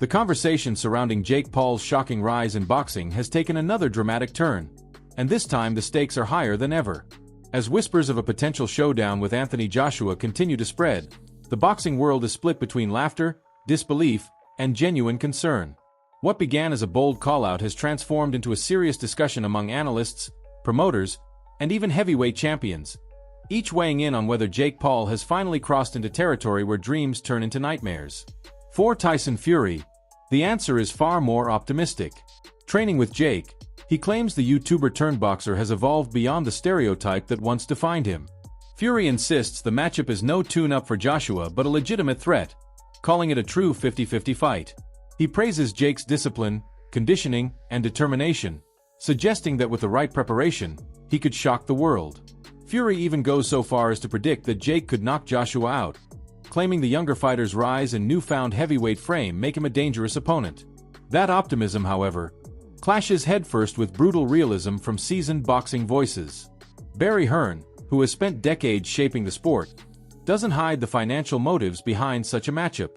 The conversation surrounding Jake Paul's shocking rise in boxing has taken another dramatic turn, and this time the stakes are higher than ever. As whispers of a potential showdown with Anthony Joshua continue to spread, the boxing world is split between laughter, disbelief, and genuine concern. What began as a bold call-out has transformed into a serious discussion among analysts, promoters, and even heavyweight champions, each weighing in on whether Jake Paul has finally crossed into territory where dreams turn into nightmares. For Tyson Fury, the answer is far more optimistic. Training with Jake, he claims the YouTuber-turned-boxer has evolved beyond the stereotype that once defined him. Fury insists the matchup is no tune-up for Joshua but a legitimate threat, calling it a true 50-50 fight. He praises Jake's discipline, conditioning, and determination, suggesting that with the right preparation, he could shock the world. Fury even goes so far as to predict that Jake could knock Joshua out, claiming the younger fighter's rise and newfound heavyweight frame make him a dangerous opponent. That optimism, however, clashes headfirst with brutal realism from seasoned boxing voices. Barry Hearn, who has spent decades shaping the sport, doesn't hide the financial motives behind such a matchup.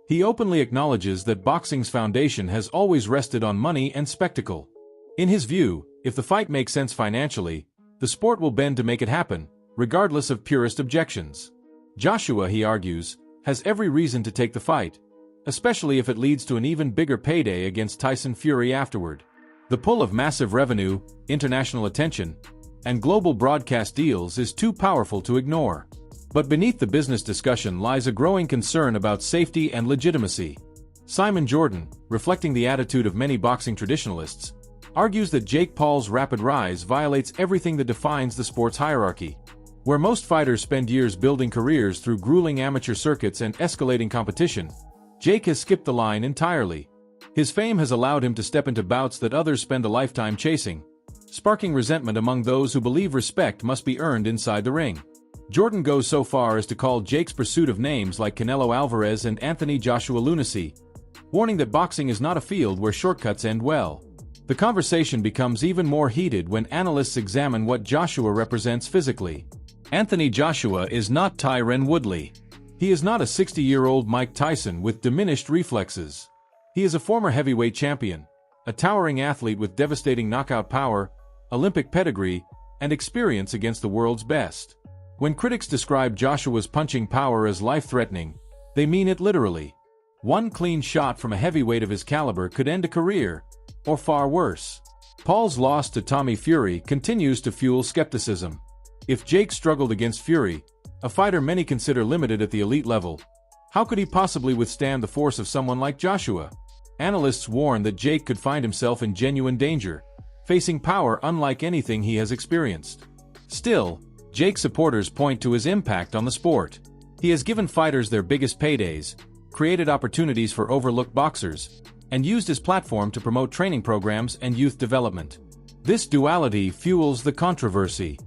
He openly acknowledges that boxing's foundation has always rested on money and spectacle. In his view, if the fight makes sense financially, the sport will bend to make it happen, regardless of purist objections. Joshua, he argues, has every reason to take the fight, especially if it leads to an even bigger payday against Tyson Fury afterward. The pull of massive revenue, international attention, and global broadcast deals is too powerful to ignore. But beneath the business discussion lies a growing concern about safety and legitimacy. Simon Jordan, reflecting the attitude of many boxing traditionalists, argues that Jake Paul's rapid rise violates everything that defines the sport's hierarchy. Where most fighters spend years building careers through grueling amateur circuits and escalating competition, Jake has skipped the line entirely. His fame has allowed him to step into bouts that others spend a lifetime chasing, sparking resentment among those who believe respect must be earned inside the ring. Jordan goes so far as to call Jake's pursuit of names like Canelo Alvarez and Anthony Joshua lunacy, warning that boxing is not a field where shortcuts end well. The conversation becomes even more heated when analysts examine what Joshua represents physically. Anthony Joshua is not Tyron Woodley. He is not a 60-year-old Mike Tyson with diminished reflexes. He is a former heavyweight champion, a towering athlete with devastating knockout power, Olympic pedigree, and experience against the world's best. When critics describe Joshua's punching power as life-threatening, they mean it literally. One clean shot from a heavyweight of his caliber could end a career, or far worse. Paul's loss to Tommy Fury continues to fuel skepticism. If Jake struggled against Fury, a fighter many consider limited at the elite level, how could he possibly withstand the force of someone like Joshua? Analysts warn that Jake could find himself in genuine danger, facing power unlike anything he has experienced. Still, Jake's supporters point to his impact on the sport. He has given fighters their biggest paydays, created opportunities for overlooked boxers, and used his platform to promote training programs and youth development. This duality fuels the controversy.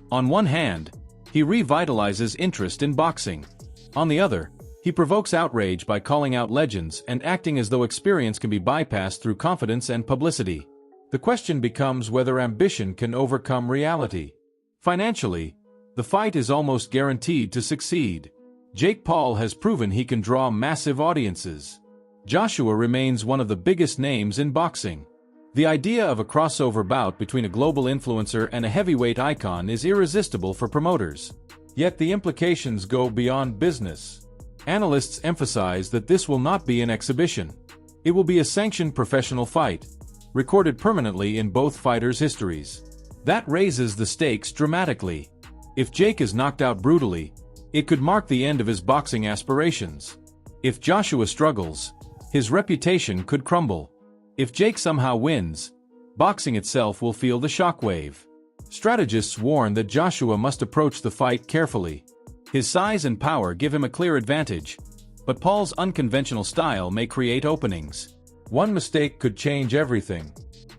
On one hand, he revitalizes interest in boxing. On the other, he provokes outrage by calling out legends and acting as though experience can be bypassed through confidence and publicity. The question becomes whether ambition can overcome reality. Financially, the fight is almost guaranteed to succeed. Jake Paul has proven he can draw massive audiences. Joshua remains one of the biggest names in boxing. The idea of a crossover bout between a global influencer and a heavyweight icon is irresistible for promoters. Yet the implications go beyond business. Analysts emphasize that this will not be an exhibition. It will be a sanctioned professional fight, recorded permanently in both fighters' histories. That raises the stakes dramatically. If Jake is knocked out brutally, it could mark the end of his boxing aspirations. If Joshua struggles, his reputation could crumble. If Jake somehow wins, boxing itself will feel the shockwave. Strategists warn that Joshua must approach the fight carefully. His size and power give him a clear advantage, but Paul's unconventional style may create openings. One mistake could change everything.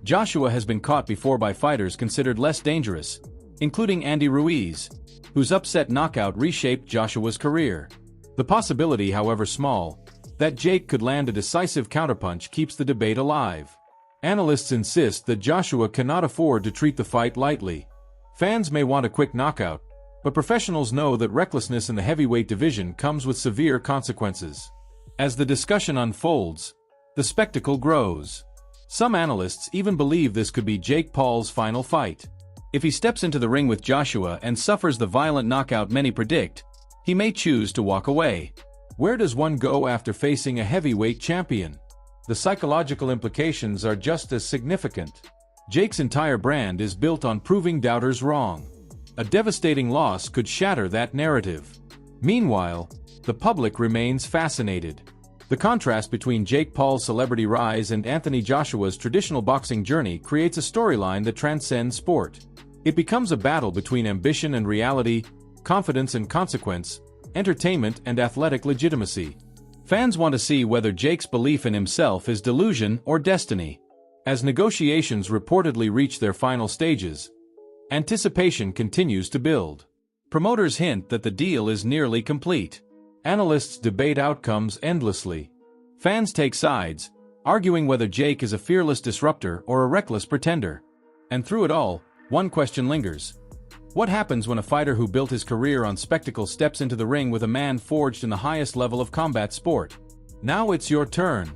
Joshua has been caught before by fighters considered less dangerous, including Andy Ruiz, whose upset knockout reshaped Joshua's career. The possibility, however small, that Jake could land a decisive counterpunch keeps the debate alive. Analysts insist that Joshua cannot afford to treat the fight lightly. Fans may want a quick knockout, but professionals know that recklessness in the heavyweight division comes with severe consequences. As the discussion unfolds, The spectacle grows. Some analysts even believe this could be Jake Paul's final fight. If he steps into the ring with Joshua and suffers the violent knockout many predict, he may choose to walk away. Where does one go after facing a heavyweight champion? The psychological implications are just as significant. Jake's entire brand is built on proving doubters wrong. A devastating loss could shatter that narrative. Meanwhile, the public remains fascinated. The contrast between Jake Paul's celebrity rise and Anthony Joshua's traditional boxing journey creates a storyline that transcends sport. It becomes a battle between ambition and reality, confidence and consequence, entertainment and athletic legitimacy. Fans want to see whether Jake's belief in himself is delusion or destiny. As negotiations reportedly reach their final stages, anticipation continues to build. Promoters hint that the deal is nearly complete. Analysts debate outcomes endlessly. Fans take sides, arguing whether Jake is a fearless disruptor or a reckless pretender. And through it all, one question lingers. What happens when a fighter who built his career on spectacle steps into the ring with a man forged in the highest level of combat sport? Now it's your turn.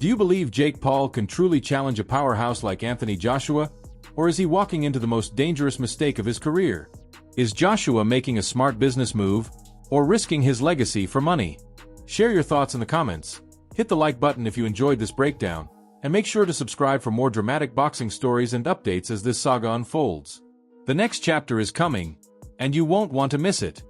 Do you believe Jake Paul can truly challenge a powerhouse like Anthony Joshua? Or is he walking into the most dangerous mistake of his career? Is Joshua making a smart business move, or risking his legacy for money? Share your thoughts in the comments. Hit the like button if you enjoyed this breakdown, and make sure to subscribe for more dramatic boxing stories and updates as this saga unfolds. The next chapter is coming, and you won't want to miss it.